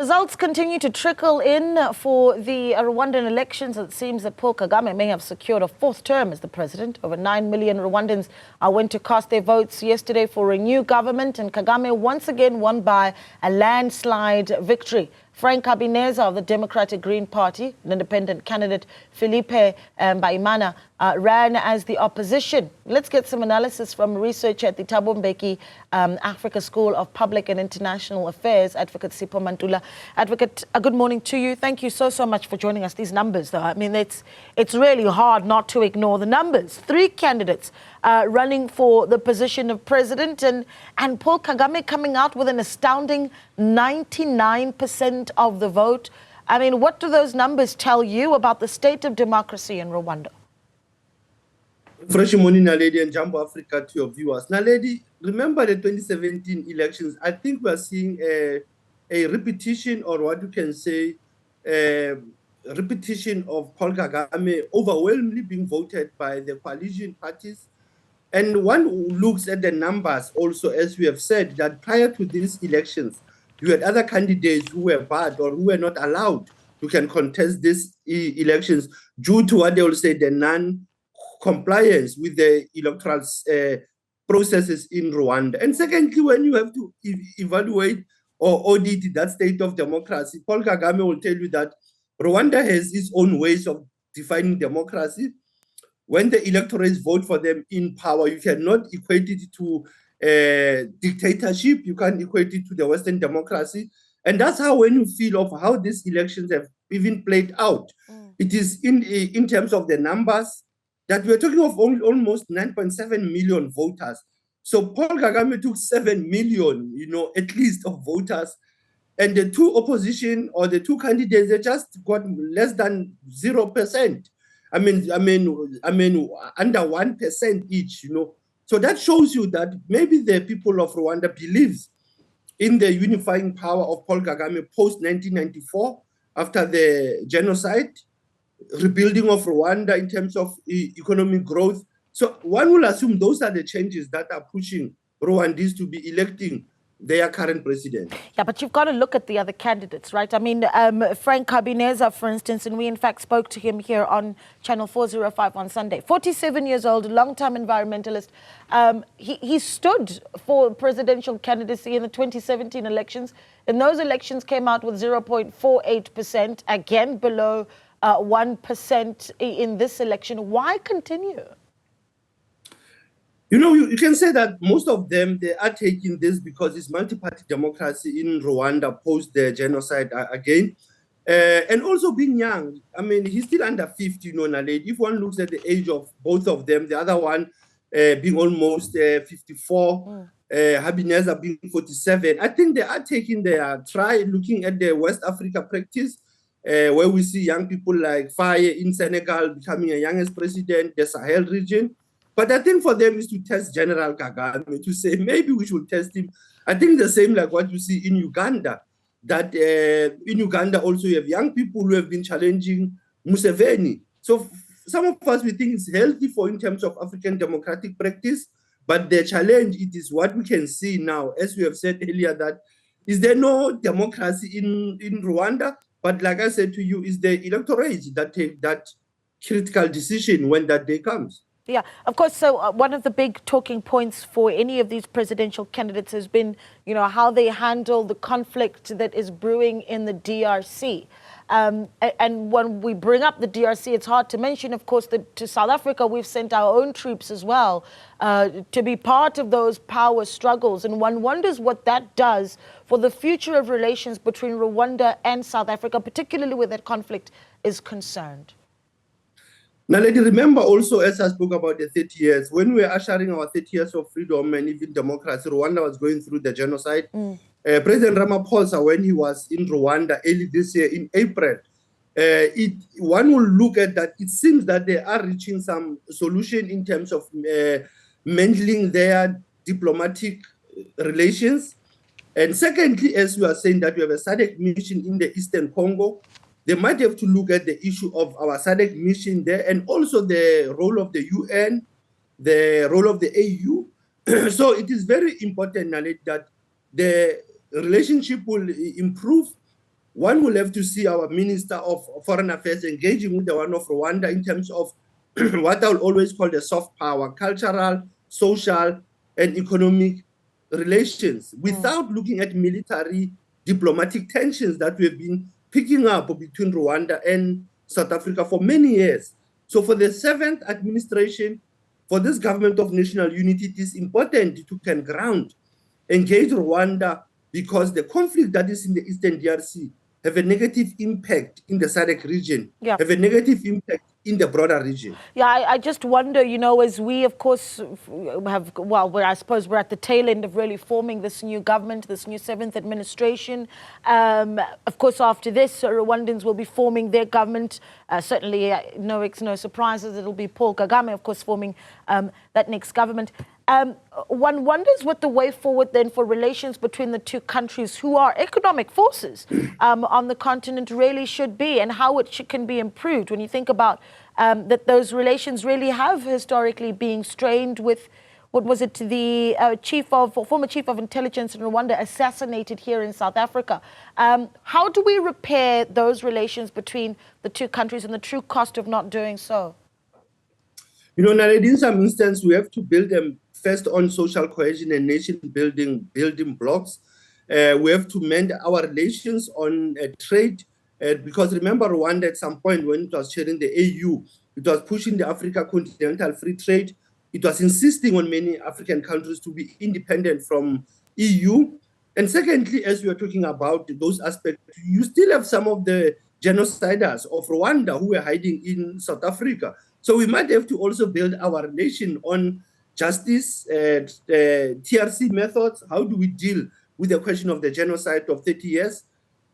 Results continue to trickle in for the Rwandan elections. It seems that Paul Kagame may have secured a fourth term as the president. Over 9 million Rwandans went to cast their votes yesterday for a new government, and Kagame once again won by a landslide victory. Habineza of the Democratic Green Party, an independent candidate, Philippe Mpayimana, ran as the opposition. Let's get some analysis from researcher at the Thabo Mbeki Africa School of Public and International Affairs, Advocate Sipho Mantula. Advocate, good morning to you. Thank you so much for joining us. These numbers, though, I mean, it's really hard not to ignore the numbers. 3 candidates running for the position of president, and Paul Kagame coming out with an astounding 99% of the vote. I mean, what do those numbers tell you about the state of democracy in Rwanda? Fresh morning, Naledi, and Jumbo Africa to your viewers. Naledi, remember the 2017 elections? I think we are seeing a repetition, or what you can say, repetition of Paul Kagame overwhelmingly being voted by the coalition parties. And one who looks at the numbers also, as we have said, that prior to these elections, you had other candidates who were bad or who were not allowed to can contest these elections due to what they will say the non-compliance with the electoral processes in Rwanda. And secondly, when you have to evaluate or audit that state of democracy, Paul Kagame will tell you that Rwanda has its own ways of defining democracy. When the electorates vote for them in power, you cannot equate it to dictatorship. You can't equate it to the Western democracy. And that's how, when you feel of how these elections have even played out, it is in terms of the numbers that we're talking of almost 9.7 million voters. So Paul Kagame took 7 million, at least, of voters. And the 2 opposition or the 2 candidates, they just got less than 0%. I mean, under 1% each, So that shows you that maybe the people of Rwanda believes in the unifying power of Paul Kagame post-1994, after the genocide, rebuilding of Rwanda in terms of economic growth. So one will assume those are the changes that are pushing Rwandese to be electing their current president. Yeah, but you've got to look at the other candidates, right? I mean, Habineza, for instance, and we in fact spoke to him here on Channel 405 on Sunday. 47 years old, long-time environmentalist. He stood for presidential candidacy in the 2017 elections. And those elections came out with 0.48%, again below 1% in this election. Why continue? You can say that most of them, they are taking this because it's multi-party democracy in Rwanda post the genocide again. And also being young. I mean, he's still under 50, Naledi. If one looks at the age of both of them, the other one being almost 54, Habineza being 47, I think they are taking their try looking at the West Africa practice, where we see young people like Faye in Senegal becoming a youngest president, the Sahel region. But I think for them is to test General Kagame, to say maybe we should test him. I think the same like what you see in Uganda, that in Uganda also you have young people who have been challenging Museveni. So some of us, we think it's healthy for in terms of African democratic practice, but the challenge, it is what we can see now, as we have said earlier, that is there no democracy in Rwanda? But like I said to you, is the electorate that take that critical decision when that day comes. Yeah, of course. So one of the big talking points for any of these presidential candidates has been, how they handle the conflict that is brewing in the DRC. And when we bring up the DRC, it's hard to mention, of course, that to South Africa, we've sent our own troops as well to be part of those power struggles. And one wonders what that does for the future of relations between Rwanda and South Africa, particularly where that conflict is concerned. Now, lady, remember also, as I spoke about the 30 years, when we were ushering our 30 years of freedom and even democracy, Rwanda was going through the genocide. President Ramaphosa, when he was in Rwanda early this year in April, one will look at that. It seems that they are reaching some solution in terms of mending their diplomatic relations. And secondly, as you are saying that we have a SADC mission in the Eastern Congo, they might have to look at the issue of our SADC mission there and also the role of the UN, the role of the AU. So it is very important, Nalit, that the relationship will improve one will have to see our Minister of Foreign Affairs engaging with the one of Rwanda in terms of what I will always call the soft power, cultural, social, and economic relations, without looking at military diplomatic tensions that we have been picking up between Rwanda and South Africa for many years. So for the 7th administration, for this government of national unity, it is important to can ground, engage Rwanda, because the conflict that is in the Eastern DRC have a negative impact in the SADC region, have a negative impact in the broader region. Yeah, I just wonder, you know, as we, of course, have, well, I suppose we're at the tail end of really forming this new government, this new 7th administration. Of course, after this, Rwandans will be forming their government. Certainly, no surprises, it'll be Paul Kagame, of course, forming that next government. One wonders what the way forward then for relations between the two countries, who are economic forces on the continent, really should be, and how it can be improved when you think about that those relations really have historically been strained with, what was it, the former chief of intelligence in Rwanda assassinated here in South Africa. How do we repair those relations between the two countries and the true cost of not doing so? You know, Naledi, in some instance, we have to build them first on social cohesion and nation building blocks. We have to mend our relations on trade, because remember Rwanda at some point when it was chairing the AU, it was pushing the Africa continental free trade. It was insisting on many African countries to be independent from EU. And secondly, as we are talking about those aspects, you still have some of the genociders of Rwanda who were hiding in South Africa. So we might have to also build our relation on justice, TRC methods. How do we deal with the question of the genocide of 30 years?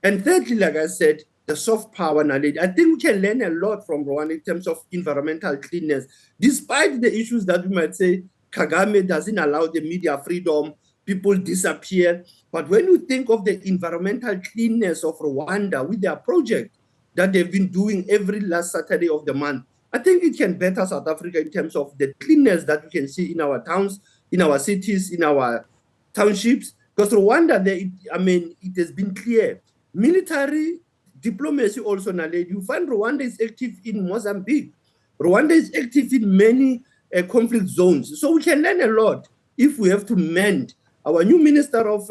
And thirdly, like I said, the soft power knowledge. I think we can learn a lot from Rwanda in terms of environmental cleanness. Despite the issues that we might say Kagame doesn't allow the media freedom, people disappear. But when you think of the environmental cleanness of Rwanda with their project that they've been doing every last Saturday of the month, I think it can better South Africa in terms of the cleanness that we can see in our towns, in our cities, in our townships. Because Rwanda, it has been clear. Military diplomacy also, Naledi, you find Rwanda is active in Mozambique. Rwanda is active in many conflict zones. So we can learn a lot if we have to mend. Our new Minister of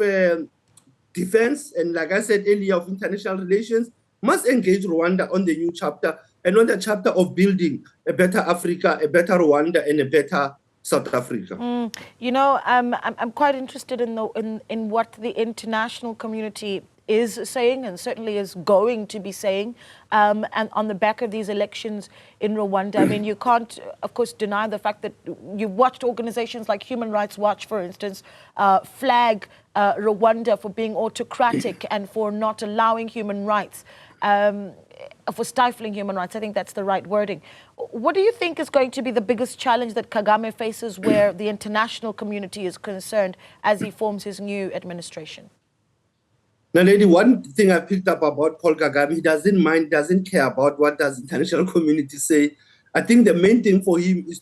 Defense, and like I said earlier, of International Relations, must engage Rwanda on the new chapter, and on the chapter of building a better Africa, a better Rwanda, and a better South Africa. You know, I'm quite interested in what the international community is saying, and certainly is going to be saying, and on the back of these elections in Rwanda. I mean, you can't, of course, deny the fact that you watched organizations like Human Rights Watch, for instance, flag Rwanda for being autocratic and for not allowing human rights, for stifling human rights. I think that's the right wording. What do you think is going to be the biggest challenge that Kagame faces where the international community is concerned as he forms his new administration? Now, lady, one thing I picked up about Paul Kagame, he doesn't care about what does international community say. I think the main thing for him is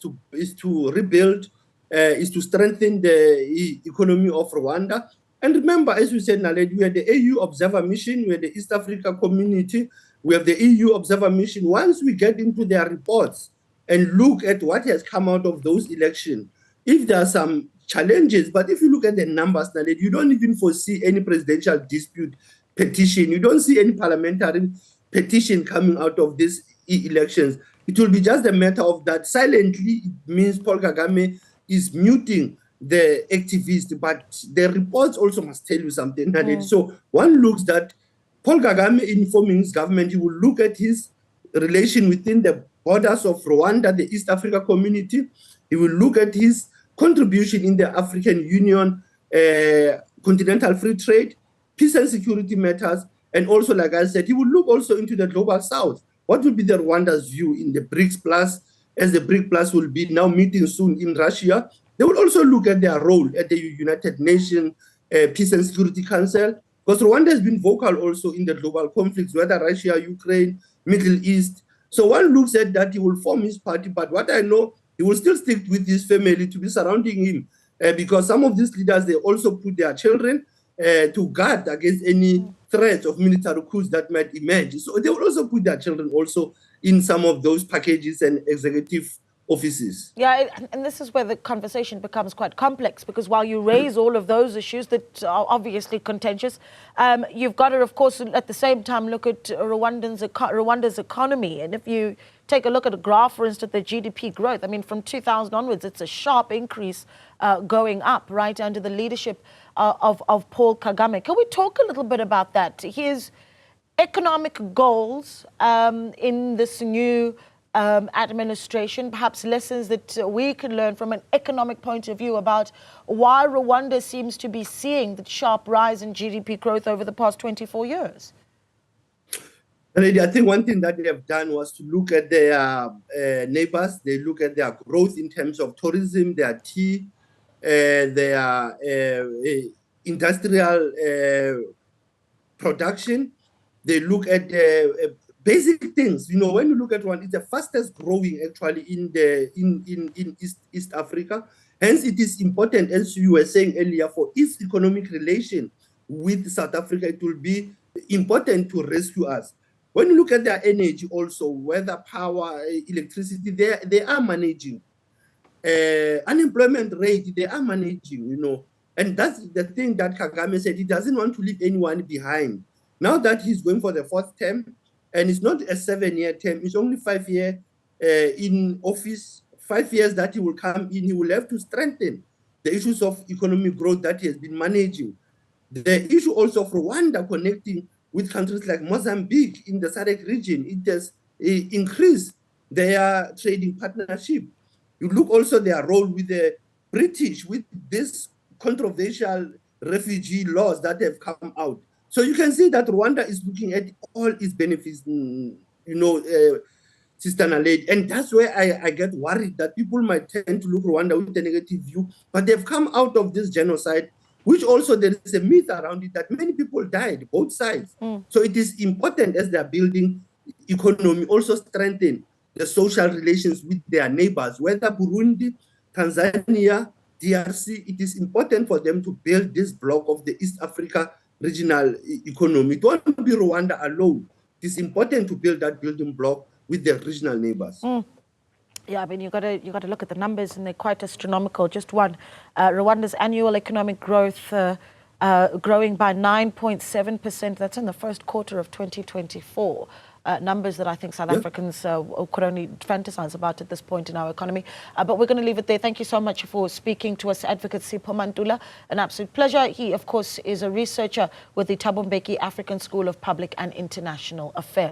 to rebuild, is to strengthen the economy of Rwanda. And remember, as we said, Naledi, we had the AU Observer Mission, we had the East Africa Community, we have the EU Observer Mission. Once we get into their reports and look at what has come out of those elections, if there are some challenges, but if you look at the numbers, Naledi, you don't even foresee any presidential dispute petition. You don't see any parliamentary petition coming out of these elections. It will be just a matter of that silently. It means Paul Kagame is muting the activists, but the reports also must tell you something, Naledi. So one looks that Paul Kagame, in forming his government, he will look at his relation within the borders of Rwanda, the East Africa Community. He will look at his contribution in the African Union, continental free trade, peace and security matters, and also, like I said, he will look also into the global south. What will be the Rwanda's view in the BRICS Plus, as the BRICS Plus will be now meeting soon in Russia? They will also look at their role at the United Nations Peace and Security Council, because Rwanda has been vocal also in the global conflicts, whether Russia, Ukraine, Middle East. So one looks at that, he will form his party, but what I know, he will still stick with his family to be surrounding him, because some of these leaders, they also put their children to guard against any threats of military coups that might emerge. So they will also put their children also in some of those packages and executive offices. Yeah, and this is where the conversation becomes quite complex, because while you raise all of those issues that are obviously contentious, you've got to, of course, at the same time look at Rwanda's economy. And if you take a look at a graph, for instance, the GDP growth, I mean, from 2000 onwards, it's a sharp increase going up, right, under the leadership of Paul Kagame. Can we talk a little bit about that? His economic goals in this new administration, perhaps lessons that we can learn from an economic point of view about why Rwanda seems to be seeing the sharp rise in GDP growth over the past 24 years? I think one thing that they have done was to look at their neighbors. They look at their growth in terms of tourism, their tea, their industrial production. They look at basic things. You know, when you look at one, it's the fastest growing actually in East Africa. Hence, it is important, as you were saying earlier, for its economic relation with South Africa, it will be important to rescue us. When you look at their energy also, weather, power, electricity, they are managing. Unemployment rate, they are managing, you know. And that's the thing that Kagame said. He doesn't want to leave anyone behind. Now that he's going for the 4th term, and it's not a 7-year term, it's only 5 years in office, 5 years that he will come in, he will have to strengthen the issues of economic growth that he has been managing. The issue also of Rwanda connecting with countries like Mozambique in the SADC region, it has increased their trading partnership. You look also their role with the British, with this controversial refugee laws that have come out. So you can see that Rwanda is looking at all its benefits, you know, Sister Naledi. And that's where I get worried that people might tend to look Rwanda with a negative view, but they've come out of this genocide, which also there is a myth around it that many people died, both sides. So it is important as they're building economy, also strengthen the social relations with their neighbors, whether Burundi, Tanzania, DRC. It is important for them to build this block of the East Africa regional economy. It won't be Rwanda alone. It is important to build that building block with their regional neighbors. Yeah, I mean, you got to look at the numbers, and they're quite astronomical. Just one, Rwanda's annual economic growth growing by 9.7%. That's in the first quarter of 2024. Numbers that I think South Africans could only fantasize about at this point in our economy. But we're going to leave it there. Thank you so much for speaking to us, Advocate Sipho Mantula. An absolute pleasure. He, of course, is a researcher with the Thabo Mbeki African School of Public and International Affairs.